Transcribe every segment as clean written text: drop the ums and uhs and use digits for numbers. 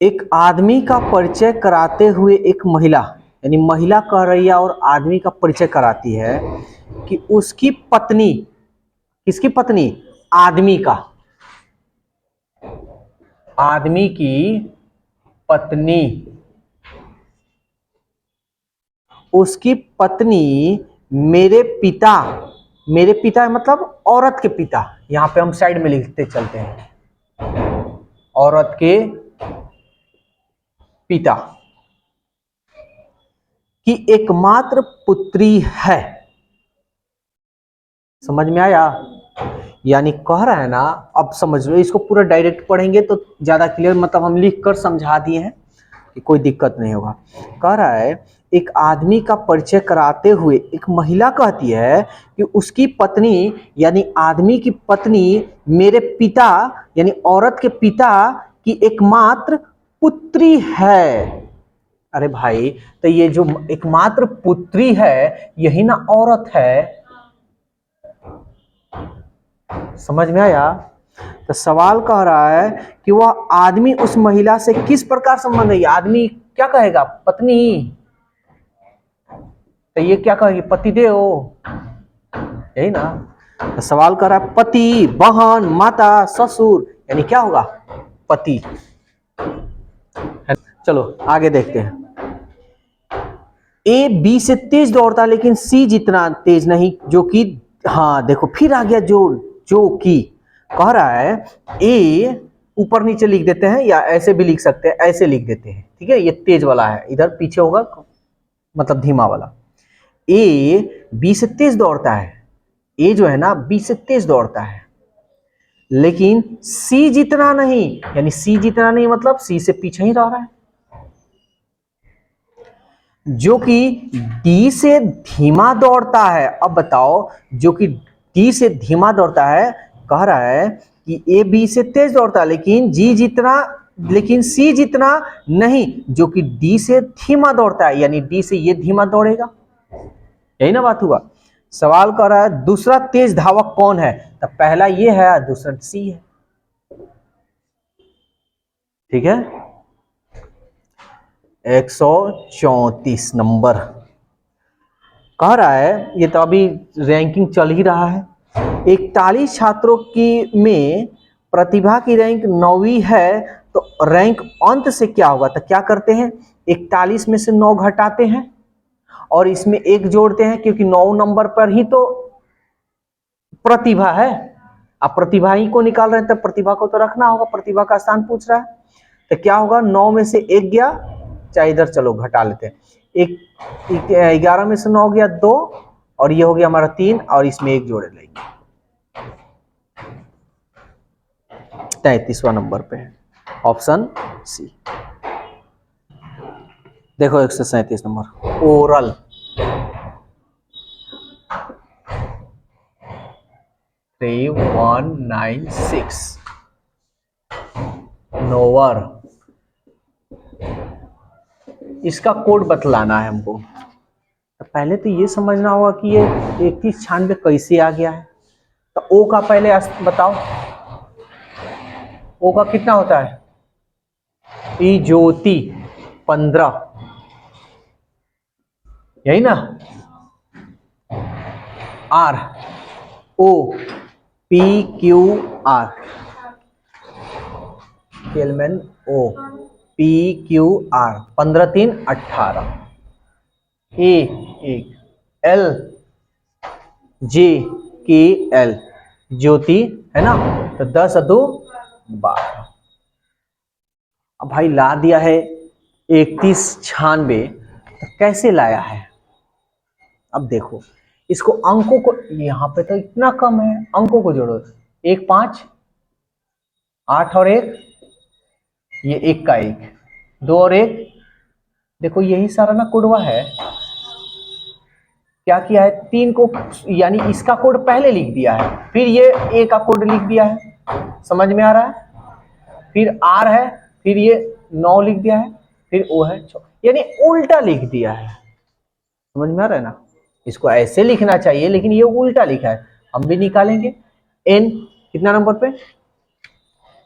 एक आदमी का परिचय कराते हुए एक महिला, यानी महिला कह रही है और आदमी का परिचय कराती है कि उसकी पत्नी, किसकी पत्नी? आदमी का, आदमी की पत्नी, उसकी पत्नी मेरे पिता, मेरे पिता मतलब औरत के पिता, यहां पे हम साइड में लिखते चलते हैं, औरत के पिता की एकमात्र पुत्री है। समझ में आया? यानी कह रहा है ना, अब समझ लो, इसको पूरा डायरेक्ट पढ़ेंगे तो ज्यादा क्लियर, मतलब हम लिख कर समझा दिए हैं कि कोई दिक्कत नहीं होगा। कह रहा है एक आदमी का परिचय कराते हुए एक महिला कहती है कि उसकी पत्नी यानी आदमी की पत्नी मेरे पिता यानी औरत के पिता की एकमात्र पुत्री है। अरे भाई, तो ये जो एकमात्र पुत्री है यही ना औरत है। समझ में आया? तो सवाल कह रहा है कि वह आदमी उस महिला से किस प्रकार संबंध है। आदमी क्या कहेगा? पत्नी। तो ये क्या कहेगी? पतिदेव, यही ना। तो सवाल कर रहा है पति, बहन, माता, ससुर, यानी क्या होगा? पति। चलो आगे देखते हैं। ए बी से तेज दौड़ता है लेकिन सी जितना तेज नहीं, जो कि, हाँ देखो फिर आ गया जो कि कह रहा है ए, ऊपर नीचे लिख देते हैं या ऐसे भी लिख सकते हैं, ऐसे लिख देते हैं, ठीक है। ये तेज वाला है, इधर पीछे होगा मतलब धीमा वाला। ए बी से तेज दौड़ता है, ए जो है ना बी से तेज दौड़ता है, लेकिन सी जितना नहीं, यानी सी जितना नहीं मतलब सी से पीछे ही रह रहा है। जो कि डी से धीमा दौड़ता है। अब बताओ, जो कि डी से धीमा दौड़ता है, कह रहा है कि ए बी से तेज दौड़ता है लेकिन सी जितना नहीं, जो कि डी से धीमा दौड़ता है, यानी डी से ये धीमा दौड़ेगा। यही ना बात हुआ। सवाल कर रहा है दूसरा तेज धावक कौन है? तो पहला ये है, दूसरा सी है, ठीक है। 134 नंबर कह रहा है, ये तो अभी रैंकिंग चल ही रहा है। 41 छात्रों की में प्रतिभा की रैंक 9वीं है, तो रैंक अंत से क्या होगा? तो क्या करते हैं, 41 में से 9 घटाते हैं और इसमें 1 जोड़ते हैं, क्योंकि 9 नंबर पर ही तो प्रतिभा है। अब प्रतिभा ही को निकाल रहे हैं, तो प्रतिभा को तो रखना होगा, प्रतिभा का स्थान पूछ रहा है। तो क्या होगा, 9 में से 1 गया, चाहे इधर चलो घटा लेते हैं, 11 में से 9 गया 2, और ये हो गया हमारा 3, और इसमें 1 जोड़े लेंगे। 33वां नंबर पे है ऑप्शन सी। देखो 137 नंबर ओरल। थ्री 196 नोवर, इसका कोड बतलाना है हमको। तो पहले तो ये समझना होगा कि ये 3196 कैसे आ गया है। तो ओ का पहले बताओ, ओ का कितना होता है? ई ज्योति 15, यही ना। R O P Q R, केलमैन O P Q R, 15 3 18, A एक एल जे के एल ज्योति है ना। तो 10 2 12। अब भाई ला दिया है 3196, तो कैसे लाया है? अब देखो, इसको अंकों को, यहां पे तो इतना कम है, अंकों को जोड़ो, 1 5 8 और 1, ये 1 का 1, 2 और 1, देखो यही सारा ना कोडवा है। क्या किया है, 3 को, यानी इसका कोड पहले लिख दिया है, फिर ये ए का कोड लिख दिया है, समझ में आ रहा है। फिर आर है, फिर ये 9 लिख दिया है, फिर ओ है, यानी उल्टा लिख दिया है। समझ में आ रहा है ना। इसको ऐसे लिखना चाहिए लेकिन ये उल्टा लिखा है। हम भी निकालेंगे। एन कितना नंबर पे?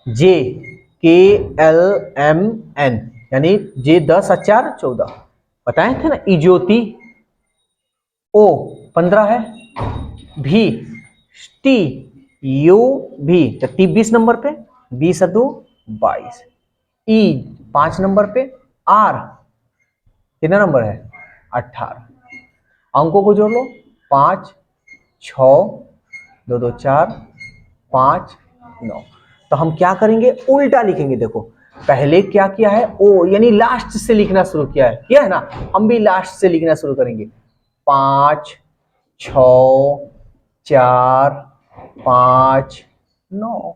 जे KLMN यानी J 10 और 4 14 बताए थे ना। इज्योति O 15 है, भी टी यू भी तो टी 20 नंबर पे, 20 और 2 22, ई 5 नंबर पे, आर कितना नंबर है 18। अंकों को जोड़ लो 5 6 2 2 4 5 9। तो हम क्या करेंगे उल्टा लिखेंगे। देखो पहले क्या किया है ओ यानी लास्ट से लिखना शुरू किया है ना, हम भी लास्ट से लिखना शुरू करेंगे। 5 6 4 5 9।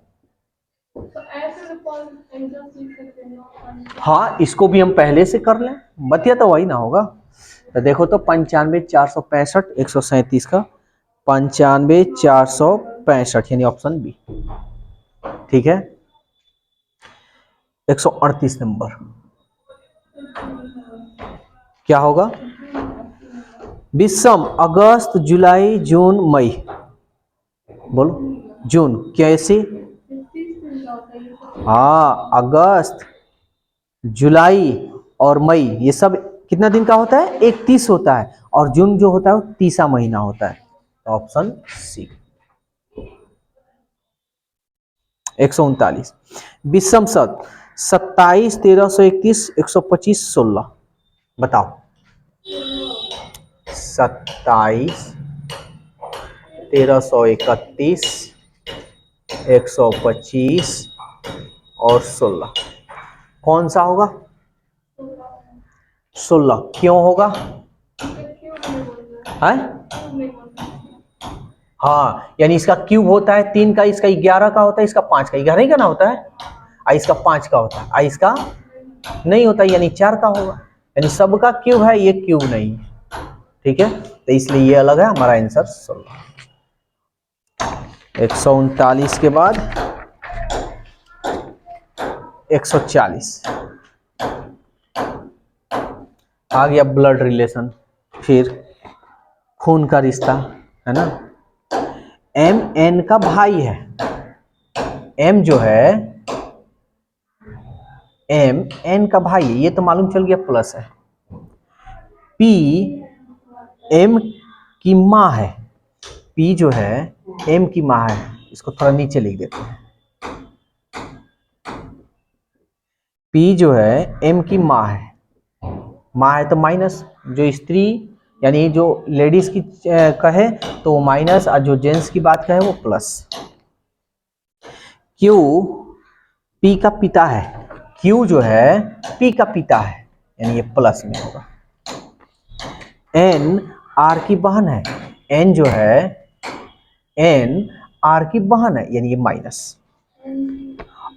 हाँ इसको भी हम पहले से कर लें, बतिया तो वही ना होगा। तो देखो तो 95 465 137 का 95 465 यानी ऑप्शन बी ठीक है। 138 नंबर क्या होगा? विषम अगस्त जुलाई जून मई, बोलो जून कैसे? हाँ अगस्त जुलाई और मई ये सब कितना दिन का होता है? 31 होता है, और जून जो होता है वो 30वां महीना होता है। Option C. 139 विषम शत 27 1331 125 16 बताओ। 27 1331 125 और 16 कौन सा होगा? 16 क्यों होगा? है? हाँ यानी इसका क्यूब होता है 3 का, इसका 11 का होता है, इसका 5 का, 11 का ना होता है, और इसका 5 का होता है, और इसका नहीं होता यानी 4 का होगा। यानी सबका क्यूब है, ये क्यूब नहीं है। ठीक है तो इसलिए ये अलग है, हमारा आंसर 16। 139 के बाद 140 आ गया ब्लड रिलेशन, फिर खून का रिश्ता है ना। एम एन का भाई है, एम जो है एम एन का भाई है, ये तो मालूम चल गया प्लस है। पी एम की माँ है, पी जो है एम की माँ है, इसको थोड़ा नीचे लिख देते हैं। पी जो है एम की माँ है, माँ है तो माइनस, जो स्त्री यानी जो लेडीज की कहे तो माइनस, और जो जेंट्स की बात कहे वो प्लस। क्यू पी का पिता है, क्यू जो है पी का पिता है यानी ये प्लस में होगा। एन आर की बहन है, एन जो है एन आर की बहन है यानी ये माइनस।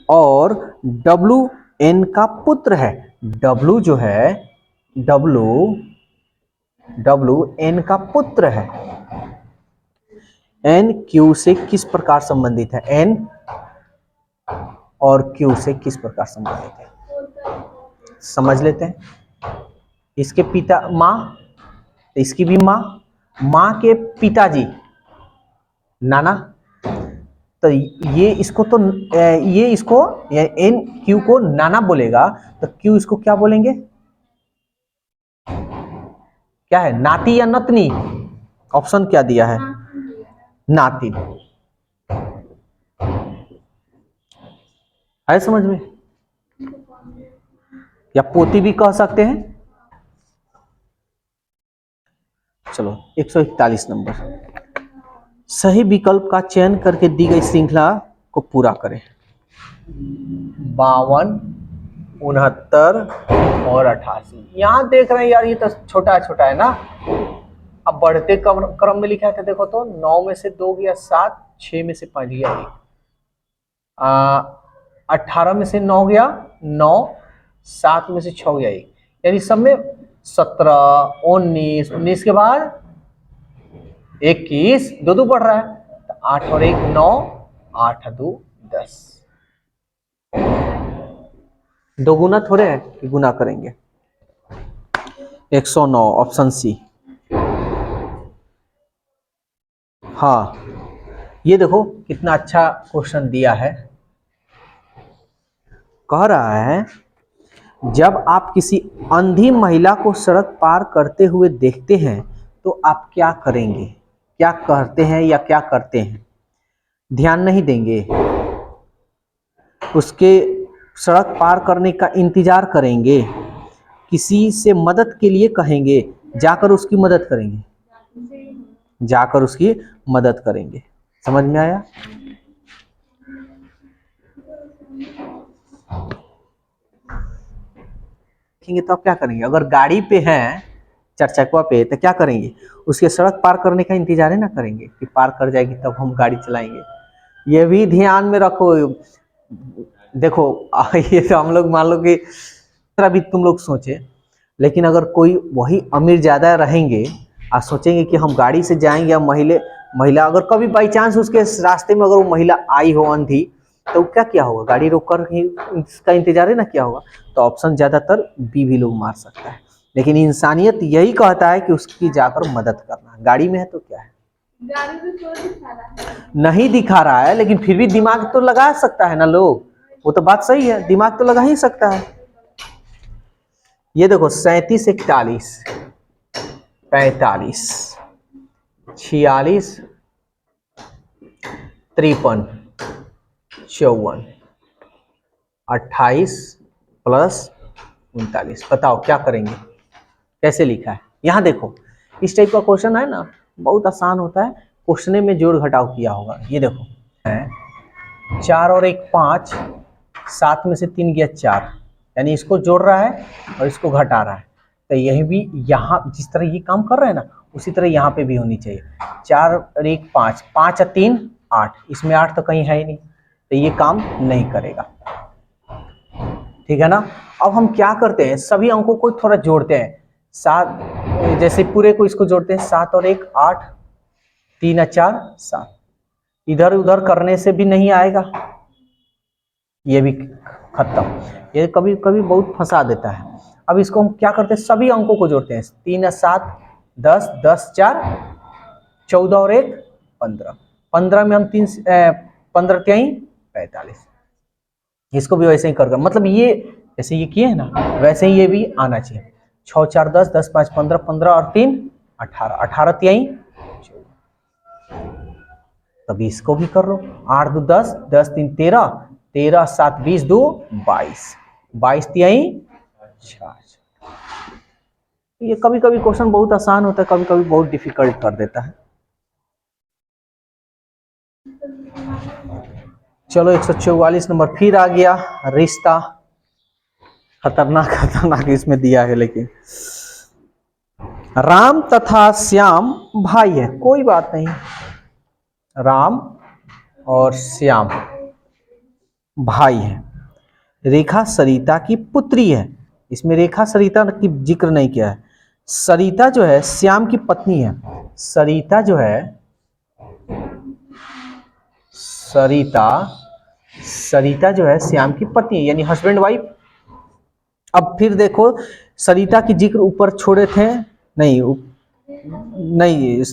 और डब्लू एन का पुत्र है, डब्लू जो है डब्लू डब्लू एन का पुत्र है। एन क्यू से किस प्रकार संबंधित है? एन और क्यू से किस प्रकार संबंधित है समझ लेते हैं। इसके पिता माँ, इसकी भी माँ, माँ के पिताजी नाना, तो ये इसको तो ये इसको एन क्यू को नाना बोलेगा, तो क्यू इसको क्या बोलेंगे? क्या है, नाती या नतनी? ऑप्शन क्या दिया है? नाती है समझ में, या पोती भी कह सकते हैं। चलो 141 नंबर, सही विकल्प का चयन करके दी गई श्रृंखला को पूरा करें। 52 69 और 88। यहां देख रहे हैं यार ये तो छोटा छोटा है ना, अब बढ़ते क्रम में लिखा है। देखो तो 9 में से 2 गया 7, 6 में से 5 गया 1, 18 में से 9 गया 9, 7 में से 6 गया 1, यानी सब में 17 19, 19 के बाद 21, 2 2 बढ़ रहा है तो 8 और 1 9, 8 और 2 10। 2 गुना थोड़े है कि गुना करेंगे। 109 ऑप्शन सी। हाँ ये देखो कितना अच्छा क्वेश्चन दिया है। कह रहा है जब आप किसी अंधी महिला को सड़क पार करते हुए देखते हैं तो आप क्या करेंगे, क्या कहते हैं या क्या करते हैं? ध्यान नहीं देंगे, उसके सड़क पार करने का इंतजार करेंगे, किसी से मदद के लिए कहेंगे, जाकर उसकी मदद करेंगे, जाकर उसकी मदद करेंगे। समझ में आया? देखेंगे तो आप क्या करेंगे? अगर गाड़ी पे हैं, चार चक्वा पे, तो क्या करेंगे? उसके सड़क पार करने का इंतजार है ना करेंगे कि पार कर जाएगी तब हम गाड़ी चलाएंगे। ये भी ध्यान में रखो। देखो ये तो हम लोग मान लो कि भी तुम लोग सोचे, लेकिन अगर कोई वही अमीर ज्यादा रहेंगे और सोचेंगे कि हम गाड़ी से जाएंगे या महिला अगर कभी बाई चांस उसके रास्ते में अगर वो महिला आई हो अंधी, तो क्या होगा? गाड़ी रोक कर ही इसका इंतजार है ना क्या होगा? तो ऑप्शन ज्यादातर बी भी लोग मार सकता है, लेकिन इंसानियत यही कहता है कि उसकी जाकर मदद करना। गाड़ी में है तो क्या है, गाड़ी में तो दिखा रहा है, नहीं दिखा रहा है, लेकिन फिर भी दिमाग तो लगा सकता है ना लोग। वो तो बात सही है, दिमाग तो लगा ही सकता है। ये देखो 37 41 45 46 53 54 28 प्लस 39। बताओ क्या करेंगे? कैसे लिखा है? यहाँ देखो, इस टाइप का क्वेश्चन है ना, बहुत आसान होता है। क्वेश्चन में जोड़ घटाव किया होगा। ये देखो 4 और 1 5, 7 में से 3 गया 4, यानी इसको जोड़ रहा है और इसको घटा रहा है। तो यही भी यहाँ जिस तरह ये काम कर रहे हैं ना, उसी तरह यहाँ पे भी होनी चाहिए। 4 और 1 5, 5 और 3 8, इसमें 8 तो कहीं है ही नहीं, तो ये काम नहीं करेगा। ठीक है ना? अब हम क्या करते हैं, सभी अंकों को थोड़ा जोड़ते हैं। 7 जैसे पूरे को इसको जोड़ते हैं, 7 और 1 8, 3 और 4 7। इधर उधर करने से भी नहीं आएगा, ये भी खत्म। ये कभी कभी बहुत फंसा देता है। अब इसको हम क्या करते हैं, सभी अंकों को जोड़ते हैं। 3 और 7 10, 10 4 14 और 1 15, 15 में हम 15 3 45। इसको भी वैसे ही कर, मतलब ये जैसे ये किए है ना, वैसे ही ये भी आना चाहिए। 6 4 10, 10 5 15, 15 और 3 18, 18 3 तभी इसको भी कर लो। 8 2 10, 10 3 13, 13 7 20 2 22, 22 3 66। ये कभी कभी क्वेश्चन बहुत आसान होता है, कभी कभी बहुत डिफिकल्ट कर देता है। चलो 144 नंबर फिर आ गया। रिश्ता खतरनाक खतरनाक इसमें दिया है, लेकिन राम तथा श्याम भाई है, कोई बात नहीं। राम और श्याम भाई है। रेखा सरिता की पुत्री है। इसमें रेखा सरिता की जिक्र नहीं किया है। सरिता जो है श्याम की पत्नी है। सरिता जो है श्याम की पत्नी है, यानी हस्बैंड वाइफ। अब फिर देखो, सरिता की जिक्र ऊपर छोड़े थे, नहीं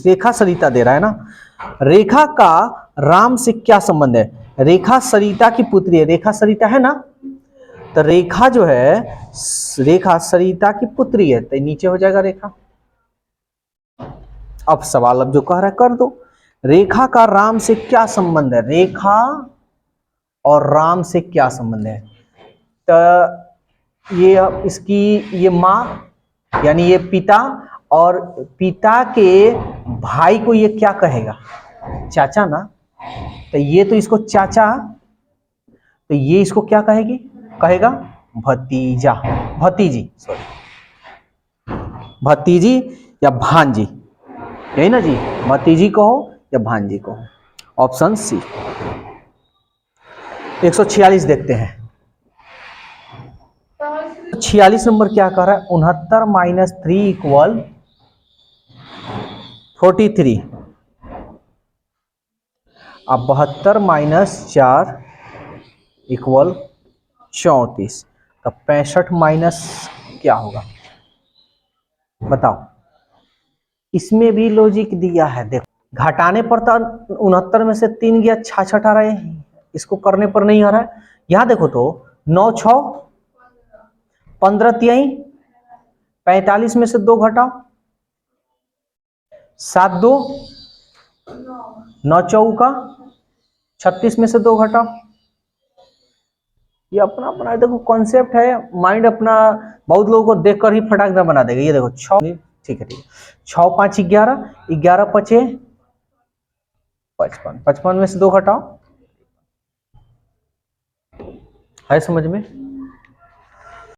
रेखा सरिता दे रहा है ना। रेखा का राम से क्या संबंध है? रेखा सरिता की पुत्री है, रेखा सरिता है ना, तो रेखा जो है रेखा सरिता की पुत्री है, तो नीचे हो जाएगा रेखा। अब सवाल अब जो कह रहा है कर दो। रेखा का राम से क्या संबंध है? रेखा और राम से क्या संबंध है? तो ये इसकी ये माँ यानी ये पिता, और पिता के भाई को ये क्या कहेगा? चाचा ना। तो ये तो इसको चाचा, तो ये इसको क्या कहेगा? भतीजा, भतीजी, सॉरी, भतीजी या भांजी, यही ना जी? भतीजी कहो या भांजी कहो। Option C. 146 देखते हैं। 46 नंबर क्या कह रहा है? 69 - 3 = 43। अब 72 - 4 = 34। तो 65 माइनस क्या होगा बताओ? इसमें भी लॉजिक दिया है। देखो घटाने पर तो 69 में से 3 गया, 66 आ रहे हैं, इसको करने पर नहीं आ रहा है। यहाँ देखो तो 9 6 15 तिहाई 45 में से 2 घटाओ, 7 2 9 चौका 36 में से 2 घटाओ। ये अपना अपना देखो कॉन्सेप्ट है, माइंड अपना बहुत लोगों को देखकर ही फटाक से बना देगा। ये देखो 6, ठीक है ठीक है, 6 5 11, 11 5 55, 55 में से 2 घटाओ, है समझ में?